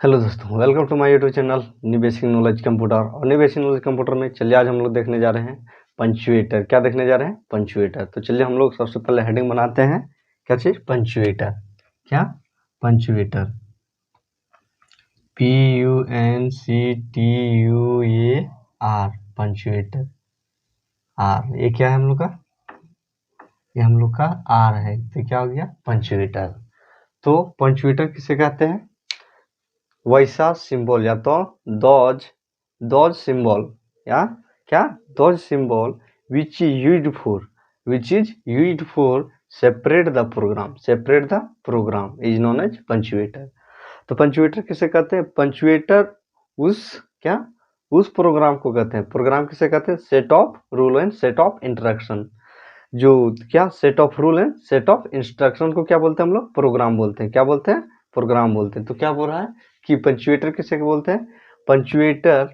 Hello दोस्तों, welcome to my YouTube channel new basic knowledge computer. और new basic knowledge computer में चलिए आज हम लोग देखने जा रहे हैं पंचुएटर। क्या देखने जा रहे हैं? पंचुएटर। तो चलिए हम लोग सबसे पहले हेडिंग बनाते हैं। क्या चीज? पंचुएटर। क्या? पंचुएटर। PUNCTUAR। पंचुएटर। आर, ये क्या है हम लोग का? ये हम लोग का आर है। तो क्या हो गया? पंचुएटर। तो पंचुएटर किसे कहते हैं? वैसा सिंबल या तो डॉज सिंबल या क्या? Those symbol which is used for separate the program is known as punctuator. तो पंचुएटर किसे कहते हैं? पंचुएटर उस क्या उस प्रोग्राम को कहते हैं। प्रोग्राम किसे कहते हैं? Set of rule and set of instruction. जो क्या? Set of rule and set of instruction को क्या बोलते हैं? हम लोग प्रोग्राम बोलते हैं। क्या बोलते हैं? प्रोग्राम बोलते हैं। तो क्या बोल रहा है कि पंचुएटर किसे बोलते हैं? पंचुएटर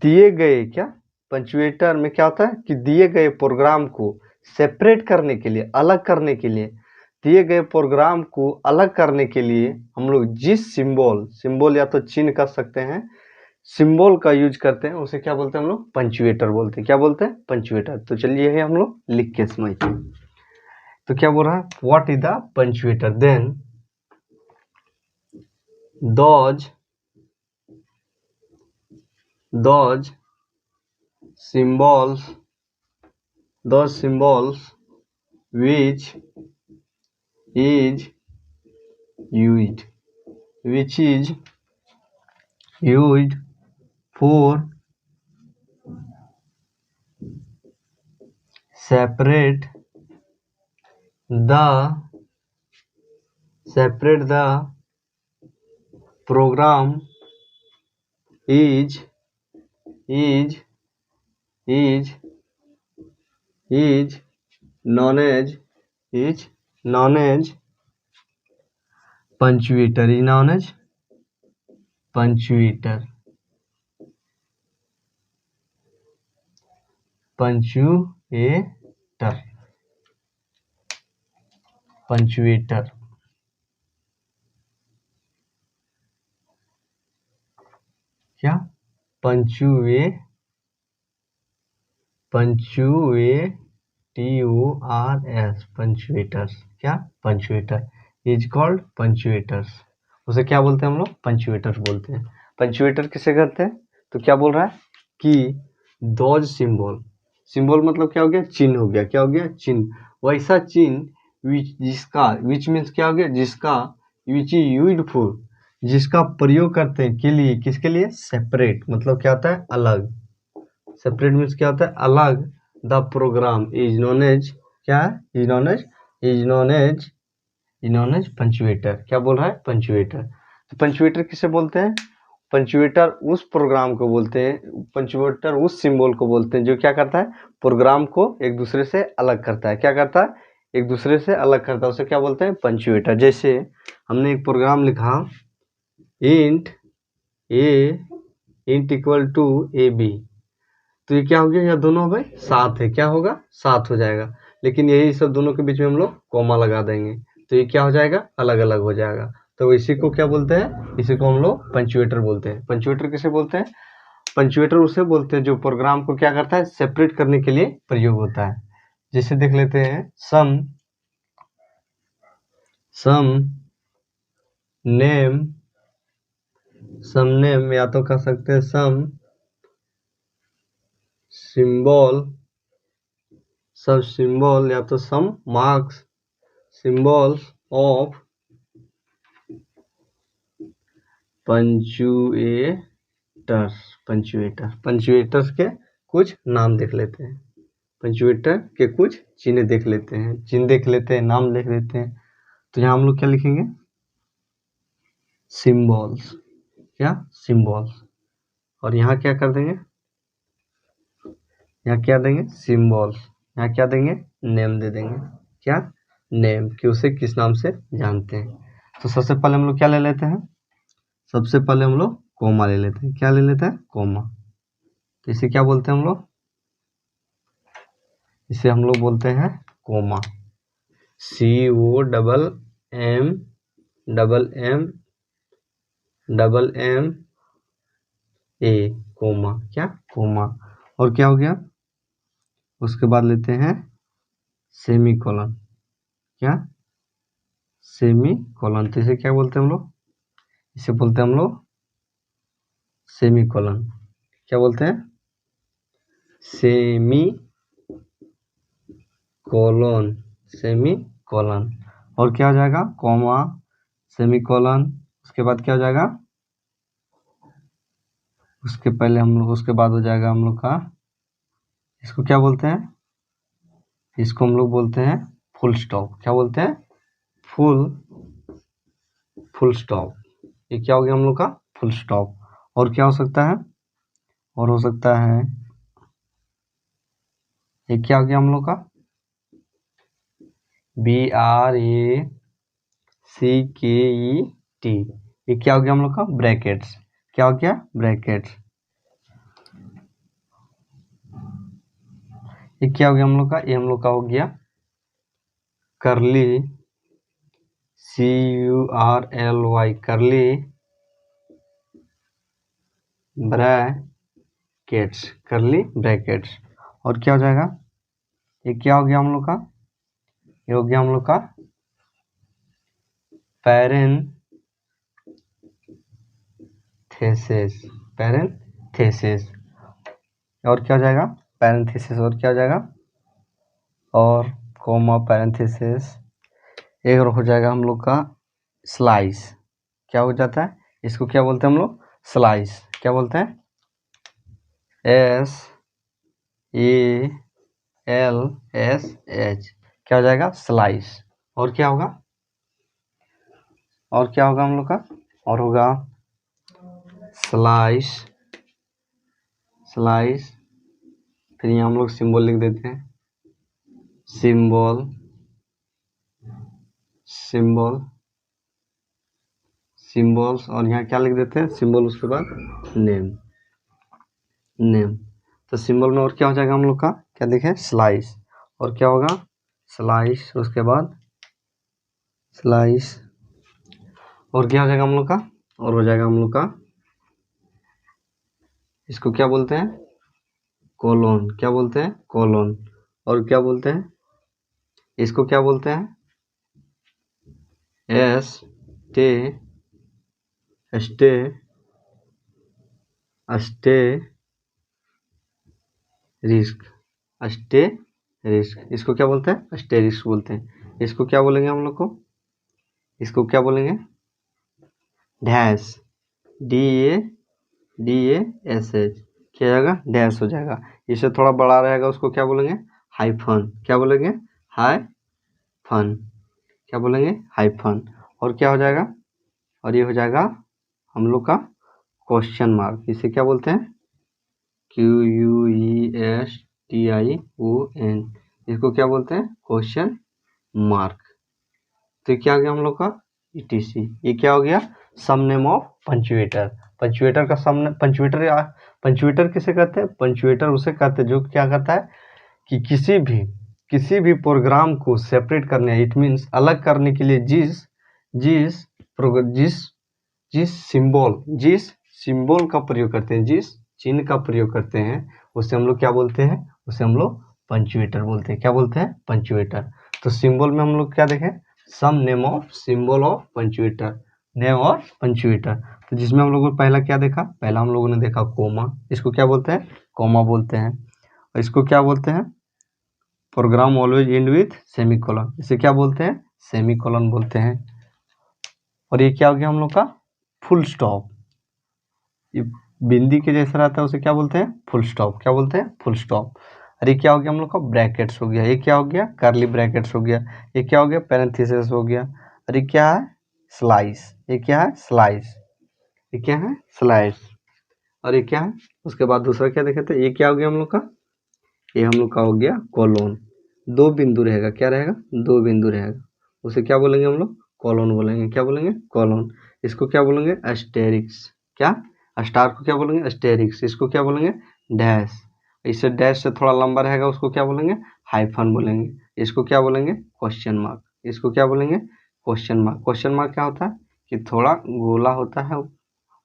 दिए गए क्या? पंचुएटर में क्या होता है कि दिए गए प्रोग्राम को सेपरेट करने के लिए, अलग करने के लिए, दिए गए प्रोग्राम को अलग करने के लिए हम लोग जिस सिंबल या तो चिन्ह कर सकते हैं, सिंबल का यूज करते हैं, उसे क्या बोलते हैं? हम लोग पंचुएटर बोलते हैं। क्या बोलते हैं? पंचुएटर। तो चलिए ये हम लोग लिख के समझते हैं। तो क्या बोल रहा है? What is the punctuator? Then those symbols which is used for separate the program is known as punctuator. Is known as punctuator. क्या? पंचुएटर्स। पंचुएटर्स। क्या? पंचुएटर इज कॉल्ड पंचुएटर्स। उसे क्या बोलते हैं? हम लोग पंचुएटर्स बोलते हैं। पंचुएटर किसे कहते हैं? तो क्या बोल रहा है कि दोज सिंबल मतलब क्या हो गया? चिन्ह हो गया। क्या हो गया? चिन्ह। वैसा चिन्ह विच मीन्स क्या हो गया? विच इज यूज्ड फॉर, जिसका प्रयोग करते हैं के लिए, किसके लिए? सेपरेट मतलब क्या होता है? अलग। सेपरेट मीन्स क्या होता है? अलग। The program is known as क्या है? Is known as punctuator. क्या बोल रहा है? पंचुएटर। तो पंचुएटर किसे बोलते हैं? पंचुएटर उस प्रोग्राम को बोलते हैं, पंचुएटर उस सिंबल को बोलते हैं जो क्या करता है? प्रोग्राम को एक दूसरे से अलग करता है। क्या करता है? एक दूसरे से अलग करता है। उसे क्या बोलते हैं? पंचुएटर। जैसे हमने एक प्रोग्राम लिखा इंट इक्वल टू AB, तो ये क्या हो गया? यह दोनों भाई साथ है। क्या होगा? साथ हो जाएगा। लेकिन यही सब दोनों के बीच में हम लोग कॉमा लगा देंगे, तो ये क्या हो जाएगा? अलग अलग हो जाएगा। तो इसी को क्या बोलते हैं? इसी को हम लोग पंचुएटर बोलते हैं। पंचुएटर किसे बोलते हैं? पंचुएटर उसे बोलते हैं जो प्रोग्राम को क्या करता है? सेपरेट करने के लिए प्रयोग होता है। जैसे देख लेते हैं सम नेम या तो कह सकते हैं सम सिंबल या तो सम मार्क्स सिंबल्स ऑफ पंचुएटर्स के कुछ नाम देख लेते हैं। पंचुएटर के कुछ चिन्ह देख लेते हैं, नाम देख लेते हैं। तो यहाँ हम लोग क्या लिखेंगे? सिंबल्स। क्या? सिंबल्स। और यहाँ क्या कर देंगे? यहाँ क्या देंगे? सिंबल्स। यहाँ क्या देंगे? नेम दे देंगे। क्या? नेम, कि उसे किस नाम से जानते हैं। तो सबसे पहले हम लोग क्या ले लेते हैं? सबसे पहले हम लोग कोमा ले लेते हैं। क्या ले लेते हैं? कोमा। तो इसे क्या बोलते हैं हम लोग? इसे हम लोग बोलते हैं comma. COMM double M A comma, क्या कोमा, और क्या हो गया, उसके बाद लेते हैं सेमी कोलन, क्या सेमी कोलन, तो इसे क्या बोलते हैं हम लोग, इसे बोलते हैं हम लोग सेमी कोलन, क्या बोलते हैं सेमी कोलन, सेमी कोलन, और क्या हो जाएगा कॉमा सेमी कोलन, उसके बाद क्या हो जाएगा, उसके पहले हम लोग, उसके बाद हो जाएगा हम लोग का, इसको क्या बोलते हैं, इसको हम लोग बोलते हैं फुल स्टॉप, क्या बोलते हैं फुल स्टॉप, ये क्या हो गया हम लोग का फुल स्टॉप, और क्या हो सकता है, और हो सकता है ये क्या हो गया हम लोग का BRACKET, ये क्या हो गया हम लोग का ब्रैकेट्स, क्या हो गया ब्रैकेट्स, ये क्या हो गया हम लोग का, ये हम लोग का हो गया करली CURLY, करली ब्रैकेट्स, करली ब्रैकेट्स, और क्या हो जाएगा, ये क्या हो गया हम लोग का, ये हो गया हम लोग का पैरेंथेसिस, पैरेंथेसिस, और क्या हो जाएगा पैरेंथेसिस, और क्या हो जाएगा, और कोमा पैरेंथेसिस, एक हो जाएगा हम लोग का स्लाइस, क्या हो जाता है, इसको क्या बोलते हैं हम लोग स्लाइस, क्या बोलते हैं SALSH, क्या हो जाएगा स्लाइस, और क्या होगा, और क्या होगा हम लोग का, और होगा स्लाइस, स्लाइस, फिर यहाँ हम लोग सिंबल लिख देते हैं, सिंबल सिंबल सिंबल्स, और यहाँ क्या लिख देते हैं सिंबल, उसके बाद नेम, तो सिंबल में और क्या हो जाएगा हम लोग का, क्या देखें स्लाइस, और क्या होगा स्लाइस, उसके बाद स्लाइस, और क्या हो जाएगा हम लोग का, और हो जाएगा हम लोग का, इसको क्या बोलते हैं कोलोन, क्या बोलते हैं कोलोन, और क्या बोलते हैं, इसको क्या बोलते हैं रिस्क, इसको क्या बोलते हैं अस्टेरिस्क बोलते हैं, इसको क्या बोलेंगे हम लोग को, इसको क्या बोलेंगे डैश, DASH, क्या जाएगा डैश हो जाएगा, इससे थोड़ा बड़ा रहेगा उसको क्या बोलेंगे हाइफन, क्या बोलेंगे हाइफन, क्या बोलेंगे हाइफन, और क्या हो जाएगा, और ये हो जाएगा हम लोग का क्वेश्चन मार्क, इसे क्या बोलते हैं QUESTION, इसको क्या बोलते हैं क्वेश्चन मार्क, तो क्या हो गया हम लोग का ETC, ये क्या हो गया सम नेम ऑफ पंचुएटर, पंचुएटर का सम, पंचुएटर किसे कहते हैं, पंचुएटर उसे कहते हैं जो क्या करता है कि किसी भी प्रोग्राम को सेपरेट करने, इट मीन्स अलग करने के लिए जिस सिंबल का प्रयोग करते हैं, जिस चिन्ह का प्रयोग करते हैं, उसे हम लोग क्या बोलते हैं, उसे हम लोग पंचुएटर बोलते हैं, क्या बोलते हैं पंचुएटर, तो सिंबल में हम लोग क्या देखें some name of symbol of punctuator, name और पंचुएटर, तो जिसमें हम लोगों ने पहला क्या देखा, पहला हम लोगों ने देखा कोमा, इसको क्या बोलते हैं कोमा बोलते हैं, और इसको क्या बोलते हैं program always end with semicolon, इसे क्या बोलते हैं सेमीकोलन बोलते हैं, और ये क्या हो गया हम लोग का फुल स्टॉप, ये बिंदी के जैसा रहता है उसे क्या बोलते हैं फुल स्टॉप, क्या बोलते हैं फुल स्टॉप, और ये क्या हो गया हम लोग का ब्रैकेट्स हो गया, ये क्या हो गया कर्ली ब्रैकेट्स हो गया, ये क्या हो गया पैरेंथेसिस हो गया, और ये क्या है स्लाइस, ये क्या है स्लाइस, ये क्या है स्लाइस, और ये क्या है, उसके बाद दूसरा क्या देखे थे, ये क्या हो गया हम लोग का, ये हम लोग का हो गया कोलोन, दो बिंदु रहेगा, क्या रहेगा दो बिंदु रहेगा, उसे क्या बोलेंगे हम लोग कोलोन बोलेंगे, क्या बोलेंगे कोलोन, इसको क्या बोलेंगे एस्टेरिक्स, क्या स्टार को क्या बोलेंगे एस्टेरिक्स, इसको क्या बोलेंगे डैश, इससे डैश से थोड़ा लंबा रहेगा उसको क्या बोलेंगे हाइफन बोलेंगे, इसको क्या बोलेंगे क्वेश्चन मार्क, इसको क्या बोलेंगे क्वेश्चन मार्क, क्वेश्चन मार्क क्या होता है कि थोड़ा गोला होता है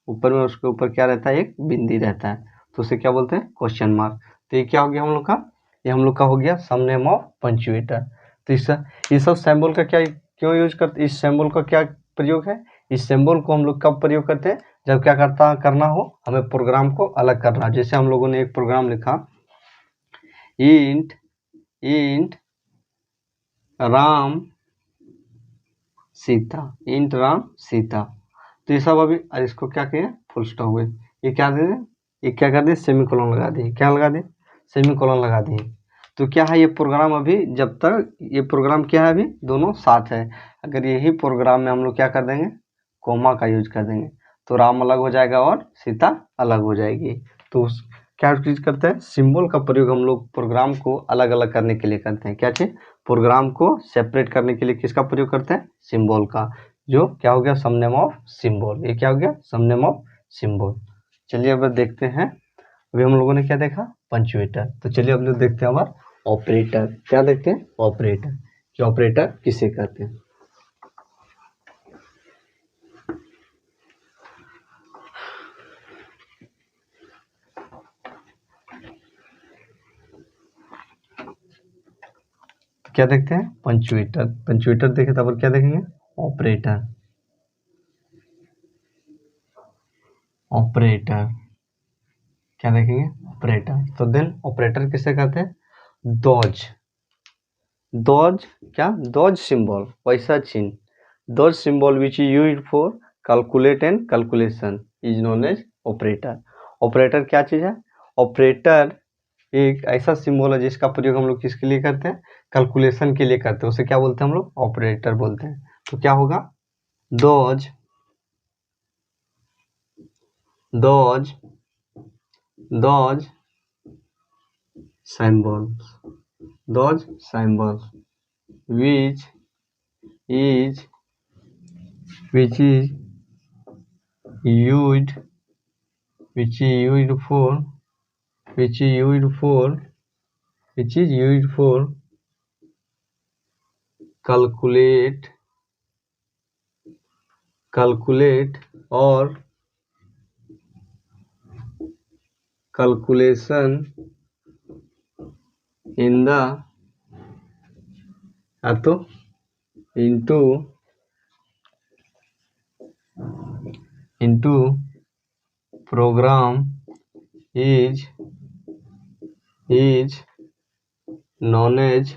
ऊपर में उसके ऊपर क्या रहता है, एक बिंदी रहता है, तो उसे क्या बोलते हैं, क्वेश्चन मार्क। तो ये क्या हो गया हम लोग का, ये हम लोग का हो गया सम नेम ऑफ पंचुएटर। तो ये सब सिंबल का क्या क्यों यूज करते, इस सिंबल का क्या प्रयोग है, इस सिंबल को हम लोग कब प्रयोग करते हैं, जब क्या करना हो, हमें प्रोग्राम को अलग करना। जैसे हम लोगों ने एक प्रोग्राम लिखा, इंट राम सीता, इंट राम सीता, तो ये सब अभी इसको क्या किए, फुल स्टॉप हुए, ये क्या दे, ये क्या कर दिए, सेमीकोलन लगा दिए, क्या लगा दिए, सेमीकोलन लगा दिए। तो क्या है, ये प्रोग्राम अभी जब तक ये प्रोग्राम क्या है, अभी दोनों साथ है। अगर यही प्रोग्राम में हम लोग क्या कर देंगे, कोमा का यूज कर देंगे, तो राम अलग हो जाएगा और सीता अलग हो जाएगी। तो क्या चीज करते हैं, सिंबल का प्रयोग हम लोग प्रोग्राम को अलग अलग करने के लिए करते हैं। क्या चीज, प्रोग्राम को सेपरेट करने के लिए किसका प्रयोग करते हैं, सिंबल का, जो क्या हो गया, सम नेम ऑफ सिंबल। ये क्या हो गया, सम नेम ऑफ सिंबल। चलिए अब देखते हैं, अभी हम लोगों ने क्या देखा, पंचुएटर। तो चलिए अब लोग देखते हैं हमारा ऑपरेटर। क्या देखते हैं, ऑपरेटर, कि ऑपरेटर किसे कहते हैं। क्या देखते हैं, पंचुएटर। पंचुएटर देखे तब क्या देखेंगे, ऑपरेटर। ऑपरेटर क्या देखेंगे, ऑपरेटर। तो देन ऑपरेटर किसे कहते हैं, डॉज। डॉज क्या, डॉज सिंबल, वैसा चिन्ह, those symbol which is used for calculate and calculation is known as operator. Operator क्या चीज है, ऑपरेटर एक ऐसा सिंबल है जिसका प्रयोग हम लोग किसके लिए करते हैं, कैलकुलेशन के लिए करते हैं, उसे क्या बोलते हैं हम लोग, ऑपरेटर बोलते हैं। तो क्या होगा, those those those symbols, those symbols which is which is used which is used for which is used for which is used for calculate or calculation in the into program is known as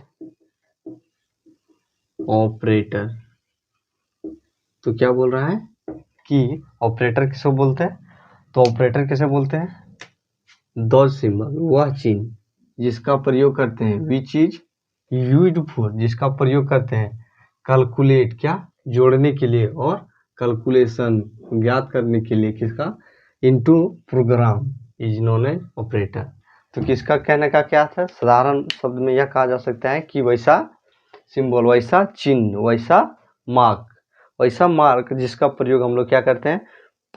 operator. तो क्या बोल रहा है कि operator किसको बोलते हैं, तो ऑपरेटर किसे बोलते हैं, दो सिंबल, वह चिन्ह जिसका प्रयोग करते हैं, विच इज यूज्ड फॉर, जिसका प्रयोग करते हैं, कैलकुलेट क्या, जोड़ने के लिए, और कैलकुलेशन ज्ञात करने के लिए, किसका, into program is known as operator. तो किसका कहने का क्या था, साधारण शब्द में यह कहा जा सकता है कि वैसा सिंबल, वैसा चिन्ह, वैसा मार्क जिसका प्रयोग हम लोग क्या करते हैं,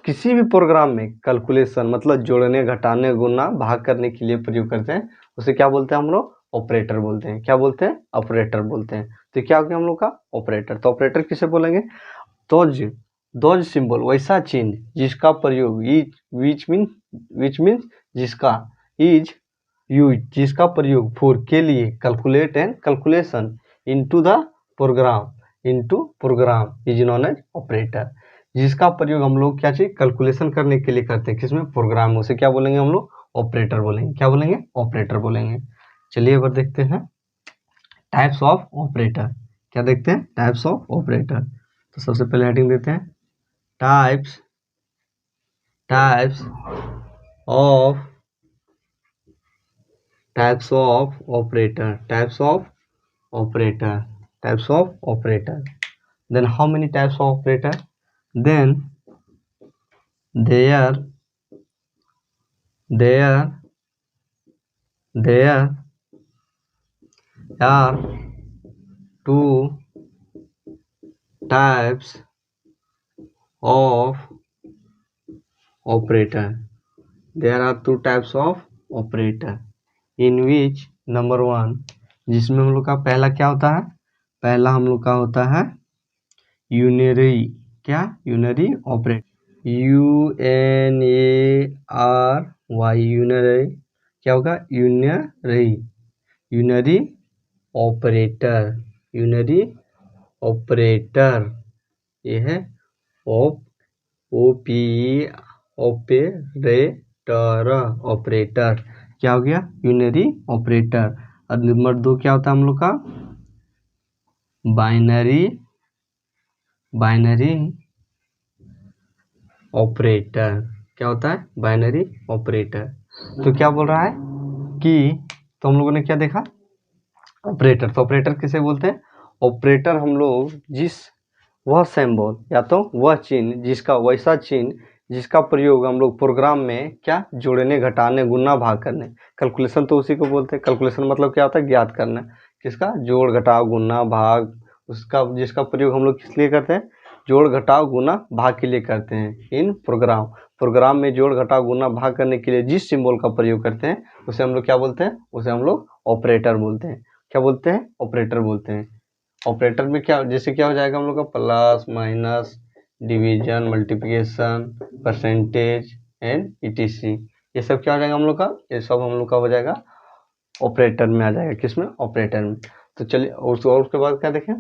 किसी भी प्रोग्राम में कैलकुलेशन मतलब जोड़ने, घटाने, गुना, भाग करने के लिए प्रयोग करते हैं, उसे क्या बोलते हैं हम लोग, ऑपरेटर बोलते हैं। क्या बोलते हैं, ऑपरेटर बोलते हैं। तो क्या हो गया हम लोग का, ऑपरेटर। तो ऑपरेटर किसे बोलेंगे, दोज सिंबल, वैसा चिन्ह जिसका प्रयोग, विच मीन्स जिसका, इज यूज जिसका प्रयोग, फॉर के लिए, calculate and calculation, into program is known as operator. जिसका प्रयोग हम लोग क्या चाहिए, कैलकुलेशन करने के लिए करते हैं, किसमें, प्रोग्राम में, उसे क्या बोलेंगे हम लोग, ऑपरेटर बोलेंगे। क्या बोलेंगे, ऑपरेटर बोलेंगे। चलिए अब देखते हैं टाइप्स ऑफ ऑपरेटर। क्या देखते हैं, टाइप्स ऑफ ऑपरेटर। तो सबसे पहले हेडिंग देते हैं, types of operator, types of operator. Then how many types of operator? Then there are two types of operator. There are two types of operator in which number one, जिसमें हम लोग का पहला क्या होता है, पहला हम लोग का होता है यूनरी, क्या, यूनरी ऑपरेटर। UNARY, यूनरी, क्या होगा, unary, unary operator, unary operator, ये है OPE, ऑपरेटर, ऑपरेटर, क्या हो गया, यूनरी ऑपरेटर। और नंबर 2 क्या होता है हम लोग का, बाइनरी, बाइनरी ऑपरेटर, क्या होता है, बाइनरी ऑपरेटर। तो क्या बोल रहा है कि, तो हम लोगों ने क्या देखा, ऑपरेटर, तो ऑपरेटर किसे बोलते हैं, ऑपरेटर हम लोग वह सिंबल या तो वह चिन्ह, जिसका वैसा चिन्ह जिसका प्रयोग हम लोग प्रोग्राम में क्या, जोड़ने, घटाने, गुणा, भाग करने, कैलकुलेशन तो उसी को बोलते हैं। कैलकुलेशन मतलब क्या होता है, ज्ञात करना, किसका, जोड़ घटाव गुणा भाग, उसका जिसका प्रयोग हम लोग किस लिए करते हैं, जोड़ घटाव गुणा भाग के लिए करते हैं। इन प्रोग्राम में जोड़ घटाव गुणा भाग करने के लिए जिस सिंबल का प्रयोग करते हैं उसे हम लोग क्या बोलते हैं, उसे हम लोग ऑपरेटर बोलते हैं। क्या बोलते हैं, ऑपरेटर बोलते हैं। ऑपरेटर में क्या, जैसे क्या हो जाएगा हम लोग का, plus minus, division, multiplication, percentage and ETC, ये सब क्या हो जाएगा हम लोग का, ये सब हम लोग का हो जाएगा ऑपरेटर में आ जाएगा, किसमें, ऑपरेटर में। तो चलिए, और उसके बाद क्या देखें,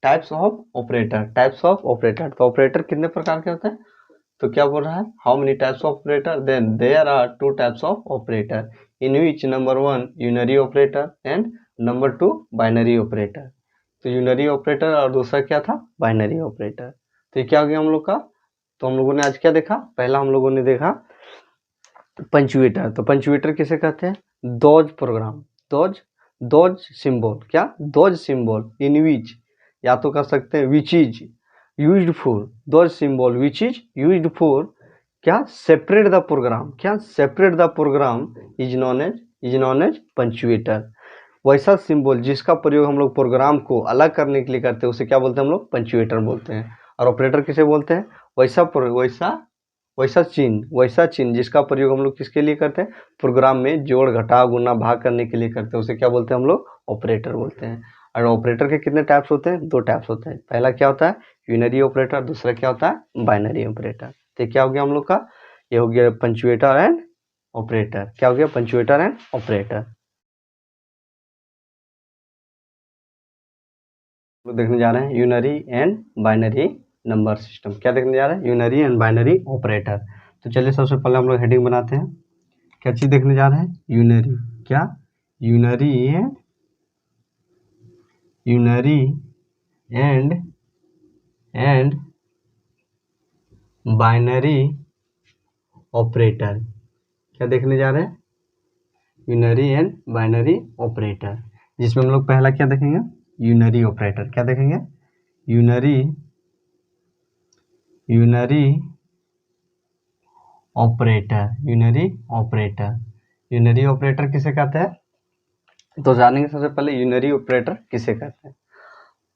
types of operator, types of operator. तो ऑपरेटर कितने प्रकार के होते हैं, तो क्या बोल रहा है, how many types of operator, then there are 2 types of operator, in which number 1 unary operator and number 2 binary operator. तो यूनरी ऑपरेटर और दूसरा क्या था, बाइनरी ऑपरेटर। तो ये क्या हो गया हम लोग का। तो हम लोगों ने आज क्या देखा, पहला हम लोगों ने देखा पंचुएटर। तो पंचुएटर किसे कहते हैं, दोज प्रोग्राम, दोज सिंबल, क्या, दोज सिंबल इन विच, या तो कर सकते हैं which is used for, those symbol which is used for, क्या, सेपरेट द प्रोग्राम, क्या, separate the program is known as punctuator. वैसा सिंबल जिसका प्रयोग हम लोग प्रोग्राम को अलग करने के लिए करते हैं उसे क्या बोलते हैं हम लोग, पंचुएटर बोलते हैं। और ऑपरेटर किसे बोलते हैं, वैसा चिन्ह जिसका प्रयोग हम लोग किसके लिए करते हैं, प्रोग्राम में जोड़ घटाव गुणा भाग करने के लिए करते हैं, उसे क्या बोलते हैं हम लोग, ऑपरेटर बोलते हैं। और ऑपरेटर के कितने टाइप्स होते हैं, 2 टाइप्स होते हैं। पहला क्या होता है, यूनरी ऑपरेटर, दूसरा क्या होता है, बाइनरी ऑपरेटर। तो क्या हो गया हम लोग का, ये हो गया पंचुएटर एंड ऑपरेटर। क्या हो गया, पंचुएटर एंड ऑपरेटर। देखने जा रहे हैं unary and binary number system. क्या देखने जा रहे हैं, यूनरी एंड बाइनरी ऑपरेटर। तो चलिए सबसे पहले हम लोग हेडिंग बनाते हैं। क्या चीज देखने जा रहे हैं, यूनरी, क्या, यूनरी एंड बाइनरी ऑपरेटर। क्या देखने जा रहे हैं, यूनरी एंड बाइनरी ऑपरेटर, जिसमें हम लोग पहला क्या देखेंगे, यूनरी ऑपरेटर। क्या देखेंगे, यूनरी ऑपरेटर, यूनरी ऑपरेटर किसे कहते हैं, तो जानेंगे सबसे पहले यूनरी ऑपरेटर किसे कहते हैं।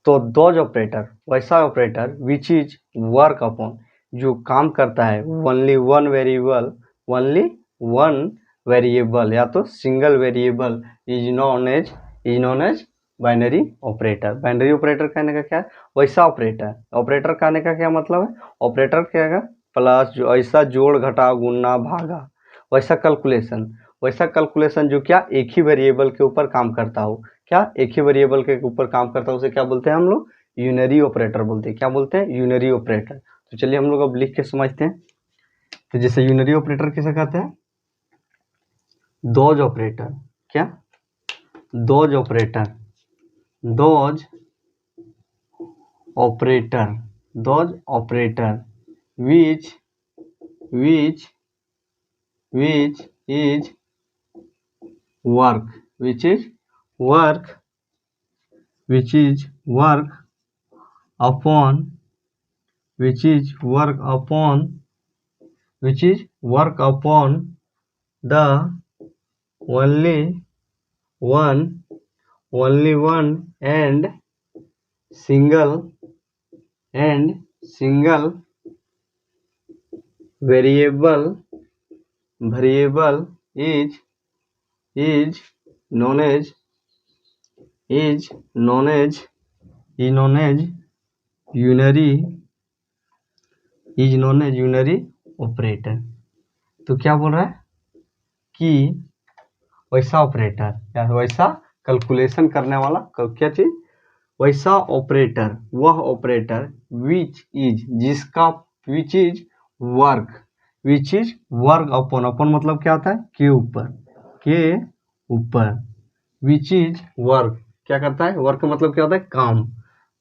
तो दोज ऑपरेटर, वैसा operator which is work upon, जो काम करता है ओनली वन वेरिएबल या तो single variable, is known as binary operator. Binary operator कहने का क्या है, वैसा ऑपरेटर। ऑपरेटर कहने का क्या मतलब है, ऑपरेटर क्या है, प्लस, जो ऐसा जोड़ घटाव गुणा भागा, वैसा कैलकुलेशन जो क्या एक ही वेरिएबल के ऊपर काम करता हो, क्या, एक ही वेरिएबल के ऊपर काम करता है, उसे क्या बोलते हैं हम लोग, यूनरी ऑपरेटर बोलते हैं। क्या बोलते हैं, यूनरी ऑपरेटर। तो चलिए हम लोग अब लिख के समझते हैं। तो जैसे यूनरी ऑपरेटर किसे कहते हैं, दोज ऑपरेटर, क्या, those operator which is work upon the only one and single variable is known as unary operator. तो क्या बोल रहा है कि वैसा ऑपरेटर या वैसा कैलकुलेशन करने वाला क्या चीज, वैसा ऑपरेटर, वह ऑपरेटर विच इज, जिसका, विच is work, which is work upon, upon मतलब क्या होता है, के ऊपर, के ऊपर, विच इज वर्क क्या करता है, वर्क मतलब क्या होता है, काम,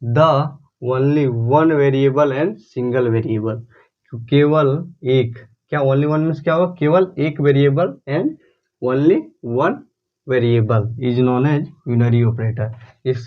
the only one variable and single variable, केवल एक, क्या ओनली वन मीन्स क्या होगा, केवल एक variable and only one variable is known as unary operator. इस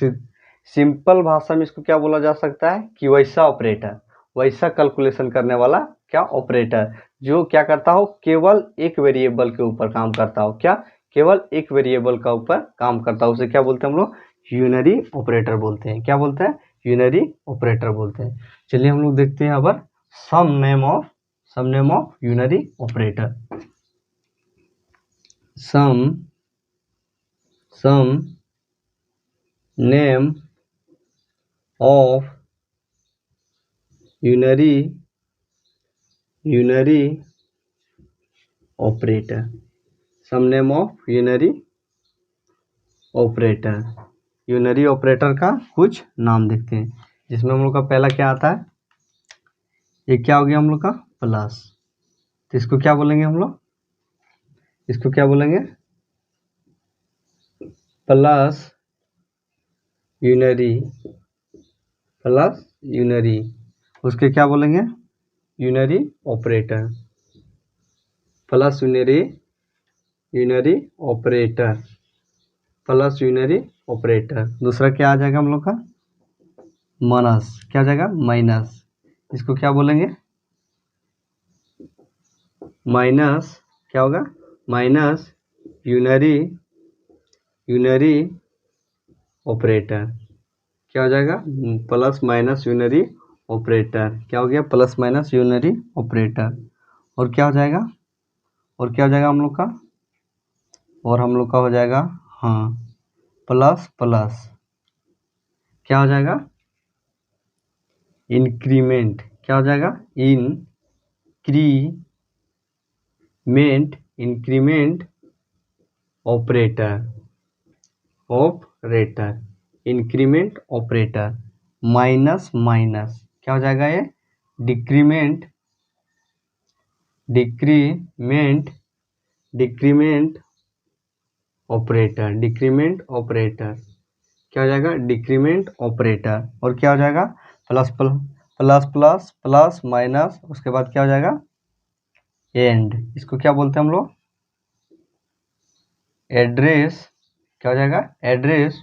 सिंपल भाषा में इसको क्या बोला जा सकता है कि वैसा ऑपरेटर, वैसा कैलकुलेशन करने वाला क्या ऑपरेटर, जो क्या करता हो, केवल एक वेरिएबल के ऊपर काम करता हो, क्या, केवल एक वेरिएबल का ऊपर काम करता हो, उसे क्या बोलते हैं हम लोग, यूनरी ऑपरेटर बोलते हैं। क्या बोलते हैं, यूनरी ऑपरेटर बोलते हैं। चलिए हम लोग देखते हैं अब some name of unary operator. Some name of unary operator, some name of unary operator. Unary operator का कुछ नाम देखते हैं, जिसमें हम लोग का पहला क्या आता है, ये क्या हो गया हम लोग का प्लस, तो इसको क्या बोलेंगे हम लोग, इसको क्या बोलेंगे, प्लस यूनरी, प्लस यूनरी, उसके क्या बोलेंगे, unary operator, plus unary operator, plus unary operator. दूसरा क्या आ जाएगा हम लोग का, माइनस, क्या आ जाएगा, माइनस, इसको क्या बोलेंगे, माइनस, क्या होगा, माइनस यूनरी ऑपरेटर, क्या हो जाएगा, प्लस माइनस यूनरी ऑपरेटर, क्या हो गया, प्लस माइनस यूनरी ऑपरेटर। और क्या हो जाएगा, और क्या हो जाएगा हम लोग का, और हम लोग का हो जाएगा, हाँ, प्लस प्लस, क्या हो जाएगा, इंक्रीमेंट, क्या हो जाएगा, increment operator, increment operator, minus minus, क्या हो जाएगा ये, डिक्रीमेंट ऑपरेटर, क्या हो जाएगा, डिक्रीमेंट ऑपरेटर। और क्या हो जाएगा, plus plus plus plus minus, उसके बाद क्या हो जाएगा, एंड, इसको क्या बोलते हैं हम लोग, एड्रेस, क्या हो जाएगा, एड्रेस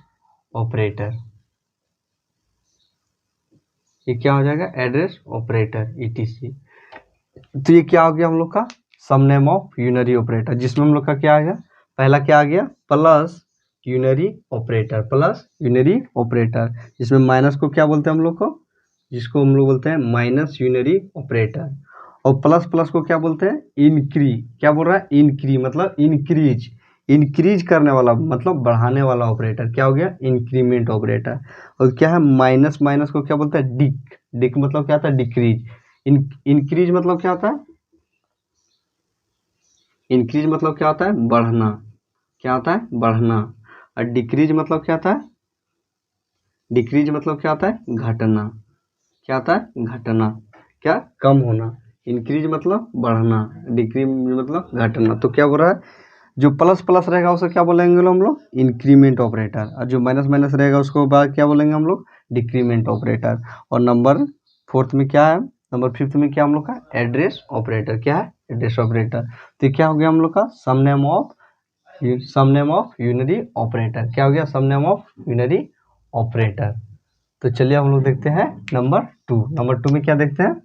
ऑपरेटर, ये क्या हो जाएगा, एड्रेस ऑपरेटर ईटीसी। तो ये क्या हो गया हम लोग का some name of unary operator, जिसमें हम लोग का क्या आ गया, पहला क्या आ गया, प्लस यूनरी ऑपरेटर, जिसमें माइनस को क्या बोलते हैं हम लोग को, जिसको हम लोग बोलते हैं माइनस यूनरी ऑपरेटर, और प्लस प्लस को क्या बोलते हैं, इनक्री, क्या बोल रहा है, इनक्री मतलब इंक्रीज करने वाला मतलब बढ़ाने वाला ऑपरेटर, क्या हो गया, इंक्रीमेंट ऑपरेटर। और क्या है, माइनस माइनस को क्या बोलते हैं, डिक मतलब क्या होता है, डिक्रीज, इंक्रीज मतलब क्या होता है, इंक्रीज मतलब क्या होता है, बढ़ना, क्या होता है, बढ़ना। और डिक्रीज मतलब क्या होता है, डिक्रीज मतलब क्या होता है, घटना, क्या होता है, घटना, क्या, कम होना। इंक्रीज मतलब बढ़ना, डिक्रीज मतलब घटना। तो क्या बोल रहा है, जो प्लस प्लस रहेगा उसे क्या बोलेंगे हम लोग, इंक्रीमेंट ऑपरेटर, और जो माइनस माइनस रहेगा उसको बाद क्या बोलेंगे हम लोग, डिक्रीमेंट ऑपरेटर। और नंबर फोर्थ में क्या है, नंबर फिफ्थ में क्या हम लोग का, एड्रेस ऑपरेटर, क्या है, एड्रेस ऑपरेटर। तो क्या हो गया हम लोग का some name of unary operator, क्या हो गया, some name of unary operator. तो चलिए हम लोग देखते हैं नंबर टू में क्या देखते हैं,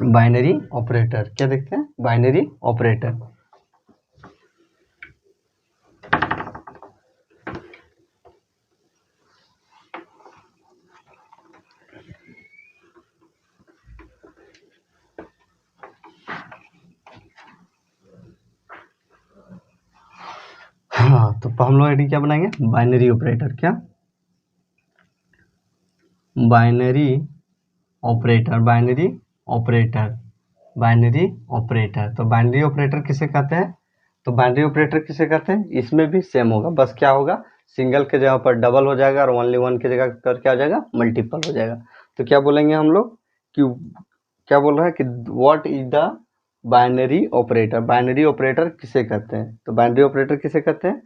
बाइनरी ऑपरेटर, क्या देखते हैं, बाइनरी ऑपरेटर। हाँ, तो हम लोग आईडी क्या बनाएंगे, बाइनरी ऑपरेटर, क्या, बाइनरी ऑपरेटर बाइनरी ऑपरेटर। तो बाइनरी ऑपरेटर किसे कहते हैं? तो बाइनरी ऑपरेटर किसे कहते हैं? इसमें भी सेम होगा, बस क्या होगा, सिंगल के जगह पर डबल हो जाएगा और ओनली वन की जगह पर क्या हो जाएगा, मल्टीपल हो जाएगा। तो क्या बोलेंगे हम लोग कि क्या बोल रहा है कि what is the binary operator. Binary operator किसे कहते हैं? तो बाइनरी ऑपरेटर किसे कहते हैं?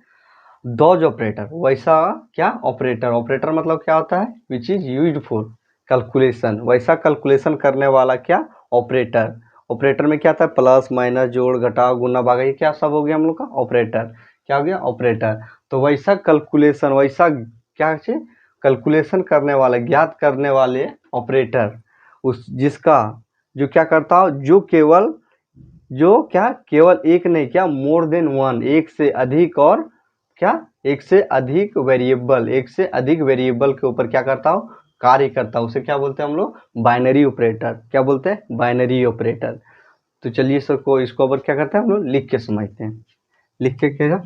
दोज ऑपरेटर, वैसा क्या ऑपरेटर, ऑपरेटर मतलब क्या होता है, विच इज यूज्ड फॉर कैलकुलेशन, वैसा कैलकुलेशन करने वाला क्या, ऑपरेटर। ऑपरेटर में क्या आता है, प्लस माइनस जोड़ घटाव गुना भागा, ये क्या सब हो गया हम लोग का ऑपरेटर, क्या हो गया ऑपरेटर। तो वैसा कैलकुलेशन, वैसा क्या चीज, कैलकुलेशन करने वाले, ज्ञात करने वाले ऑपरेटर, उस जिसका जो क्या करता हो, जो केवल जो क्या केवल एक नहीं, क्या मोर देन वन, एक से अधिक, और क्या एक से अधिक वेरिएबल, एक से अधिक वेरिएबल के ऊपर क्या करता हो, कार्य करता हो, उसे क्या बोलते हैं हम लोग, बाइनरी ऑपरेटर। क्या बोलते हैं, बाइनरी ऑपरेटर। तो चलिए सर को इसको ऊपर क्या करते हैं हम लोग, लिख के समझते हैं। लिख के क्या,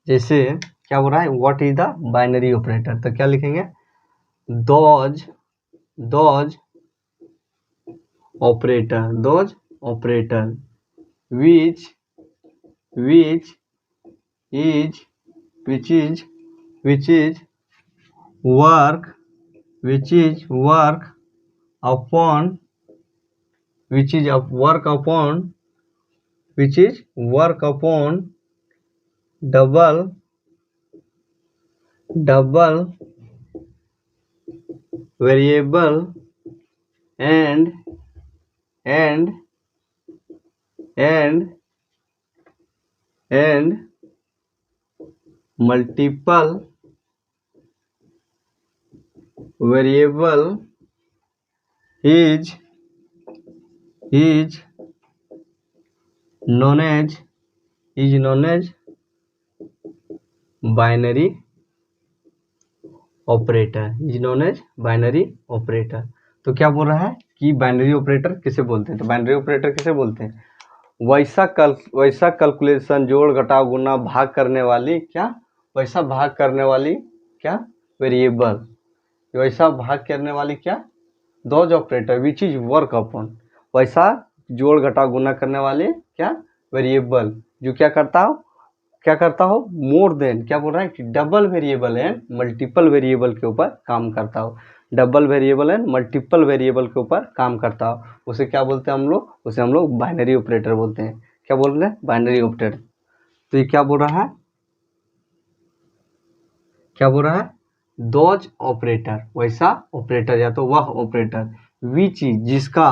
जैसे क्या हो रहा है, what is the binary operator, तो क्या लिखेंगे, those those operator, those operator which which is which is which is work which is work upon which is work upon which is work upon double variable and and and and multiple variable is known as binary operator, is known as binary operator. तो क्या बोल रहा है कि binary operator किसे बोलते हैं? तो बाइनरी ऑपरेटर किसे बोलते हैं, वैसा कैलकुलेशन, जोड़ घटाव गुना भाग करने वाली क्या, वैसा भाग करने वाली क्या वेरिएबल, वैसा भाग करने वाली क्या, those operator which is work upon, वैसा जोड़ घटाव गुना करने वाले क्या वेरिएबल, जो क्या करता हो मोर देन, क्या बोल रहा है कि double variable and multiple variable के ऊपर काम करता हो, double variable and multiple variable के ऊपर काम करता हो, उसे क्या बोलते हैं हम लोग, उसे हम लोग बाइनरी ऑपरेटर बोलते हैं। क्या बोल रहे हैं, बाइनरी ऑपरेटर। तो ये क्या बोल रहा है, क्या बोल रहा है, दोज ऑपरेटर, वैसा ऑपरेटर या तो वह ऑपरेटर, विच इज जिसका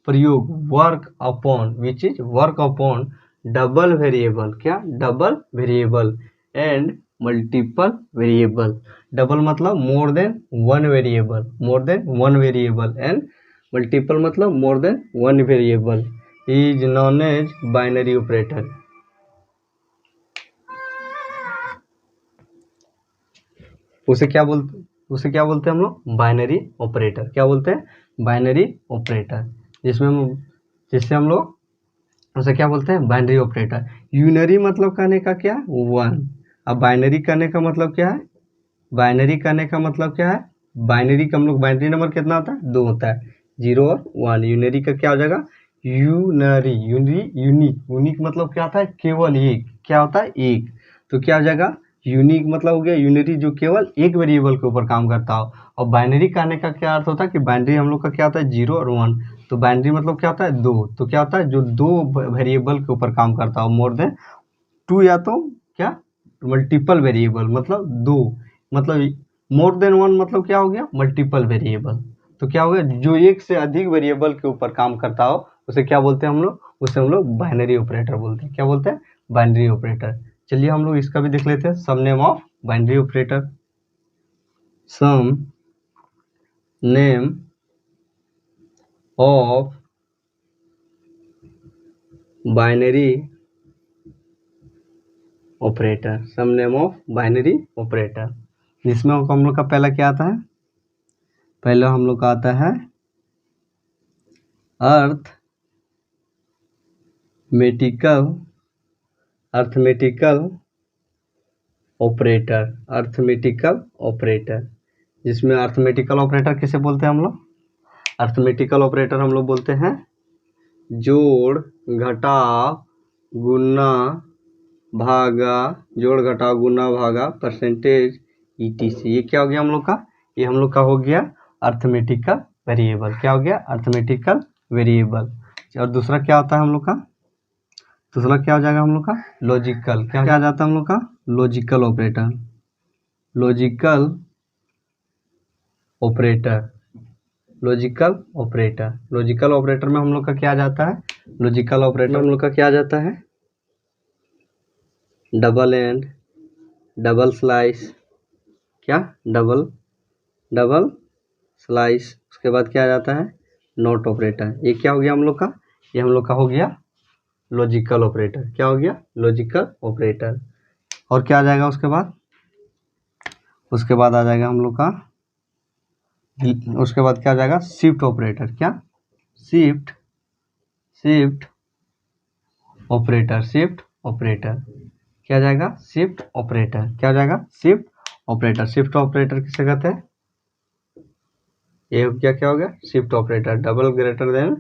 प्रयोग work upon, which is work upon double variable, क्या double variable and multiple variable, double मतलब more than one variable, more than one variable and multiple मतलब more than one variable, is known as binary operator. उसे क्या बोलते हैं हम लोग, binary operator. क्या बोलते हैं, बाइनरी ऑपरेटर, जिससे हम लोग उसे क्या बोलते हैं, बाइनरी ऑपरेटर। यूनरी मतलब कहने का क्या, वन। अब बाइनरी कहने का मतलब क्या है, बाइनरी कहने का मतलब क्या है, बाइनरी का हम लोग बाइनरी नंबर कितना होता है, दो होता है, 0 और 1। यूनरी का क्या हो जाएगा, यूनरी, यूनिक मतलब क्या होता है, केवल एक, क्या होता है एक, तो क्या हो जाएगा, यूनिक मतलब हो गया यूनिटी, जो केवल एक वेरिएबल के ऊपर काम करता हो। और बाइनरी कहने का क्या अर्थ होता है कि बाइनरी हम लोग का क्या होता है, 0 और 1। तो बाइनरी मतलब क्या होता है, दो, तो क्या होता है, जो दो वेरिएबल के ऊपर काम करता हो, मोर देन टू, या तो क्या मल्टीपल वेरिएबल मतलब दो, मतलब मोर देन वन मतलब क्या हो गया, मल्टीपल वेरिएबल। तो क्या हो गया, जो एक से अधिक वेरिएबल के ऊपर काम करता हो, उसे क्या बोलते हैं हम लोग, उसे हम लोग बाइनरी ऑपरेटर बोलते हैं। क्या बोलते हैं, बाइनरी ऑपरेटर। चलिए हम लोग इसका भी देख लेते हैं, some name of binary operator. Some name of binary operator, some name of binary operator, जिसमें हम लोग का पहला क्या आता है, पहला हम लोग का आता है अर्थमेटिकल ऑपरेटर, जिसमें अर्थमेटिकल ऑपरेटर किसे बोलते हैं हम लोग, अर्थमेटिकल ऑपरेटर हम लोग बोलते हैं जोड़ घटाव गुना भागा, जोड़ घटाव गुना भागा परसेंटेज ETC। ये क्या हो गया हम लोग का? ये हम लोग का हो गया अर्थमेटिकल वेरिएबल। क्या हो गया? Arithmetical variable. और दूसरा क्या होता है हम लोग का? दूसरा क्या हो जाएगा हम लोग का? लॉजिकल। क्या आ जाता है हम लोग का? Logical operator. Logical operator, logical operator. Logical operator में हम लोग का क्या आ जाता है? लॉजिकल ऑपरेटर हम लोग का क्या आ जाता है? Double and, double slice. क्या? Double slice. उसके बाद क्या आ जाता है? Not operator. ये क्या हो गया हम लोग का? ये हम लोग का हो गया लॉजिकल ऑपरेटर। क्या हो गया? Logical operator. और क्या आ जाएगा उसके बाद? उसके बाद आ जाएगा हम लोग का, उसके बाद क्या आ जाएगा? Shift operator. क्या? Shift operator. शिफ्ट ऑपरेटर क्या जाएगा? Shift operator. क्या हो जाएगा? Shift operator. शिफ्ट ऑपरेटर किसे कहते हैं? ये क्या हो गया? Shift operator. Double greater than,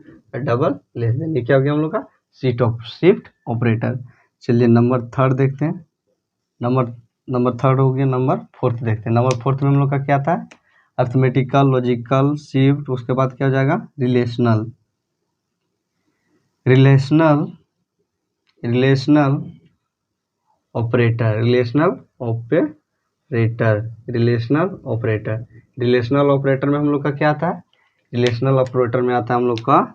double less than. ये क्या हो गया हम लोग का? Shift operator. चलिए नंबर थर्ड देखते हैं। नंबर थर्ड हो गया। नंबर फोर्थ देखते हैं। नंबर फोर्थ में हम लोग का क्या था? Arithmetical, logical, shift. उसके बाद क्या हो जाएगा? Relational operator. रिलेशनल ऑपरेटर में हम लोग का क्या आता है? रिलेशनल ऑपरेटर में आता है हम लोग का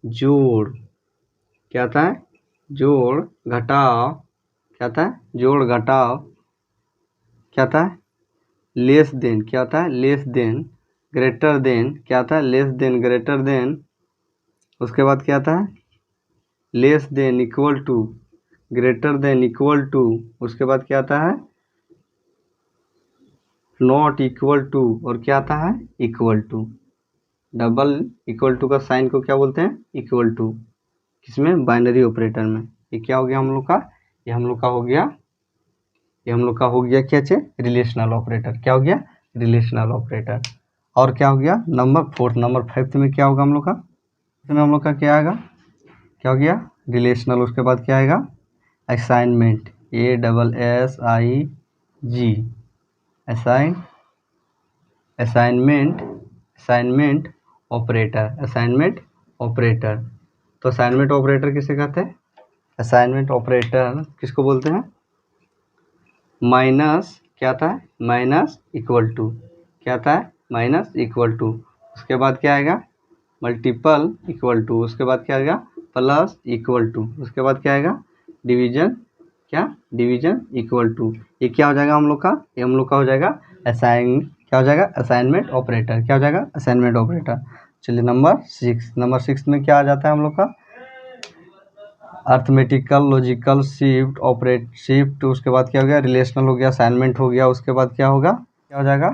जोड़। क्या आता है? जोड़ घटाव। क्या आता है? जोड़ घटाव। क्या आता है? Less than. क्या होता है? Less than. Greater than. क्या आता है? Less than, greater than. उसके बाद क्या आता है? Less than, equal to, greater than, equal to. उसके बाद क्या आता है? Not equal to. और क्या आता है? Equal to. Double equal to का साइन को क्या बोलते हैं? Equal to. किसमें? बाइनरी ऑपरेटर में। ये क्या हो गया हम लोग का? ये हम लोग का हो गया, ये हम लोग का हो गया क्या चे? Relational operator. क्या हो गया? Relational operator. और क्या हो गया? Number fourth. नंबर फिफ्थ में क्या होगा हम लोग का? इसमें हम लोग का क्या आएगा? क्या हो गया? रिलेशनल। उसके बाद क्या आएगा? असाइनमेंट। ASSIG। Assignment operator. तो असाइनमेंट ऑपरेटर किसे कहते हैं? असाइनमेंट ऑपरेटर किसको बोलते हैं? माइनस। क्या आता है? Minus equal to. क्या आता है? Minus equal to. उसके बाद क्या आएगा? Multiple equal to. उसके बाद क्या आएगा? Plus equal to. उसके बाद क्या आएगा? डिवीजन। क्या? Division equal to. ये क्या हो जाएगा हम लोग का? ये हम लोग का हो जाएगा क्या हो जाएगा? Assignment operator. क्या हो जाएगा? Assignment operator. चलिए नंबर सिक्स। नंबर सिक्स में क्या आ जाता है हम लोग का? Arithmetical, logical, shift. उसके बाद क्या हो गया? रिलेशनल हो गया, असाइनमेंट हो गया। उसके बाद क्या होगा? क्या हो जाएगा?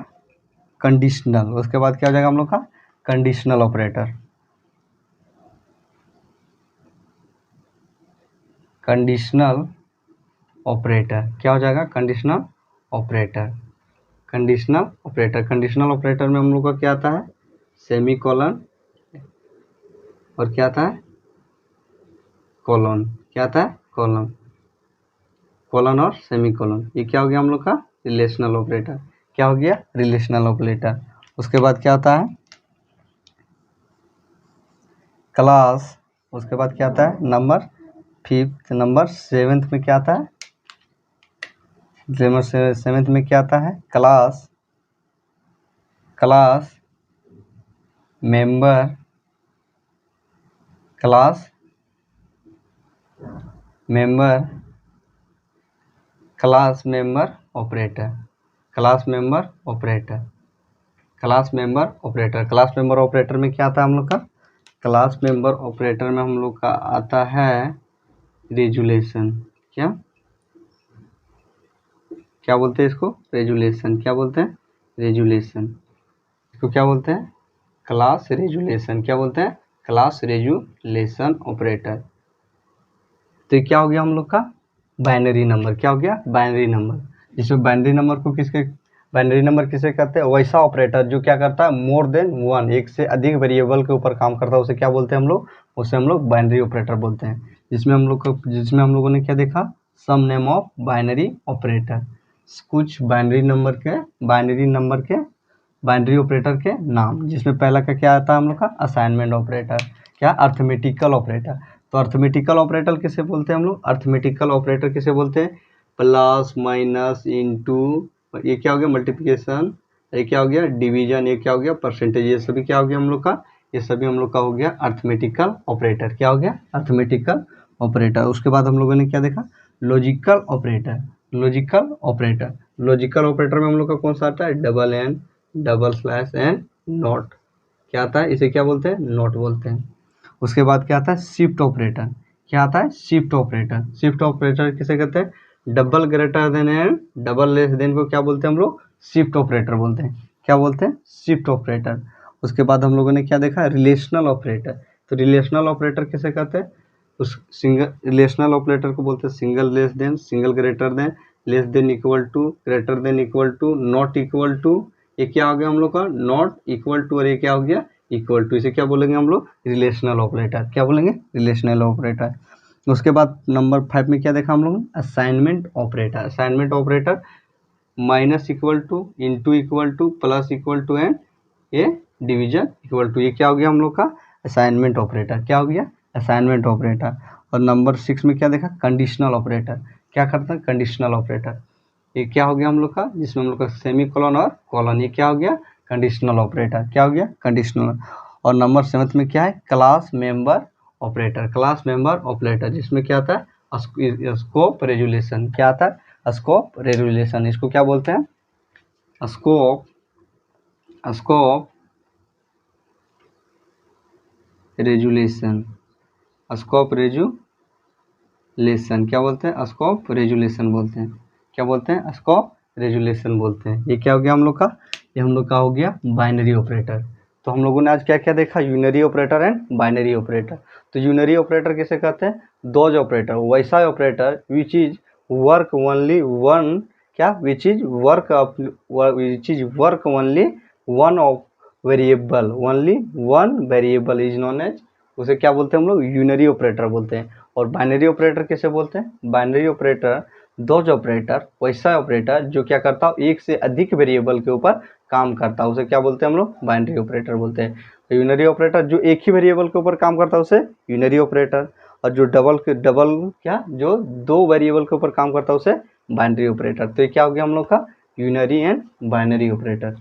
कंडीशनल। उसके बाद क्या हो जाएगा हम लोग का? Conditional operator. कंडीशनल ऑपरेटर क्या हो जाएगा? Conditional operator. कंडीशनल ऑपरेटर में हम लोग का क्या आता है? Semi colon. और क्या आता है? कॉलन। क्या आता है? कॉलन। कॉलन और सेमी कॉलन। ये क्या हो गया हम लोग का? Relational operator. क्या हो गया? Relational operator. उसके बाद क्या आता है? क्लास। उसके बाद क्या आता है? Number fifth. नंबर सेवेंथ में क्या आता है? नंबर सेवेंथ में क्या आता है? Class member. Class member operator. Class member operator में क्या आता है हम लोग का? क्लास मेंबर ऑपरेटर में हम लोग का आता है रेजुलेशन। क्या बोलते हैं इसको? रेजुलेशन। क्या बोलते हैं? रेजुलेशन। इसको क्या बोलते हैं? Class resolution. क्या बोलते हैं? Class resolution operator. तो ये क्या हो गया हम लोग का? Binary number. क्या हो गया? Binary number. जिसमें बाइनरी नंबर को किसके बाइनरी नंबर किसे कहते हैं? वैसा ऑपरेटर जो क्या करता है, मोर देन वन, एक से अधिक वेरिएबल के ऊपर काम करता है, उसे क्या बोलते हैं हम लोग? उसे हम लोग बाइनरी ऑपरेटर बोलते हैं। जिसमें हम लोगों ने क्या देखा, some name of binary operator, कुछ बाइनरी ऑपरेटर के नाम, जिसमें पहला का क्या आता है हम लोग का? असाइनमेंट ऑपरेटर, क्या? Arithmetical operator. तो अर्थमेटिकल ऑपरेटर किसे बोलते हैं हम लोग? अर्थमेटिकल ऑपरेटर किसे बोलते हैं? प्लस, माइनस, इनटू, ये क्या हो गया? मल्टीप्लिकेशन, ये क्या हो गया? डिवीजन, ये क्या हो गया? परसेंटेज, ये सभी क्या हो गया हम लोग का? ये सभी हम लोग का हो गया अर्थमेटिकल ऑपरेटर। क्या हो गया? Arithmetical operator. उसके बाद हम लोगों ने क्या देखा? Logical operator. लॉजिकल ऑपरेटर में हम लोग का कौन सा आता है? Double and, double slash and not. क्या आता है? इसे क्या बोलते हैं? नॉट बोलते हैं। उसके बाद क्या आता है? Shift operator. क्या आता है? Shift operator. शिफ्ट ऑपरेटर किसे कहते हैं? Double greater than and double less than को क्या बोलते हैं हम लोग? शिफ्ट ऑपरेटर बोलते हैं। क्या बोलते हैं? Shift operator. उसके बाद हम लोगों ने क्या देखा? Relational operator. तो रिलेशनल ऑपरेटर किसे कहते हैं? उस सिंगल रिलेशनल ऑपरेटर को बोलते हैं single less than, single greater than, less than equal to, greater than equal to, not equal to. ये क्या हो गया हम लोग का? नॉट इक्वल टू, और ये क्या हो गया? Equal to. इसे क्या बोलेंगे हम लोग? Relational operator. क्या बोलेंगे? Relational operator. उसके बाद नंबर 5 में क्या देखा हम लोग? Assignment operator. Assignment operator minus equal to, into equal to, plus equal to and ये डिवीजन इक्वल टू। ये क्या हो गया हम लोग का? Assignment operator. क्या हो गया? Assignment operator. और नंबर 6 में क्या देखा? Conditional operator. क्या करता है? Conditional operator. ये क्या हो गया हम लोग का? जिसमें हम लोग का सेमी कॉलन और कॉलन, ये क्या हो गया? Conditional operator. क्या हो गया? कंडीशनल। और नंबर 7 में क्या है? Class member operator. Class member operator जिसमें क्या आता है? Scope resolution. क्या आता है? Scope resolution. इसको क्या बोलते हैं? Scope resolution. स्कोप रेजुलेशन क्या बोलते हैं? स्कोप रेजुलेशन बोलते हैं। क्या बोलते हैं? स्कोप रेजुलेशन बोलते हैं। ये क्या हो गया हम लोग का? ये हम लोग का हो गया बाइनरी ऑपरेटर। तो हम लोगों ने आज क्या क्या देखा? Unary operator and binary operator. तो यूनरी ऑपरेटर किसे कहते हैं? दोज ऑपरेटर, वैसा operator which is work only one, क्या? Which is work only one of variable, only one variable is known as, उसे क्या बोलते हैं हम लोग? यूनरी ऑपरेटर बोलते हैं। और बाइनरी ऑपरेटर किसे बोलते हैं? बाइनरी ऑपरेटर दोज ऑपरेटर, वैसा ऑपरेटर जो क्या करता हो? एक से अधिक वेरिएबल के ऊपर काम करता है, उसे क्या बोलते हैं हम लोग? बाइनरी ऑपरेटर बोलते हैं। यूनरी ऑपरेटर जो एक ही वेरिएबल के ऊपर काम करता है उसे यूनरी ऑपरेटर, और जो डबल क्या, जो दो वेरिएबल के ऊपर काम करता है उसे बाइनरी ऑपरेटर। तो ये क्या हो गया हम लोग का? Unary and binary operator.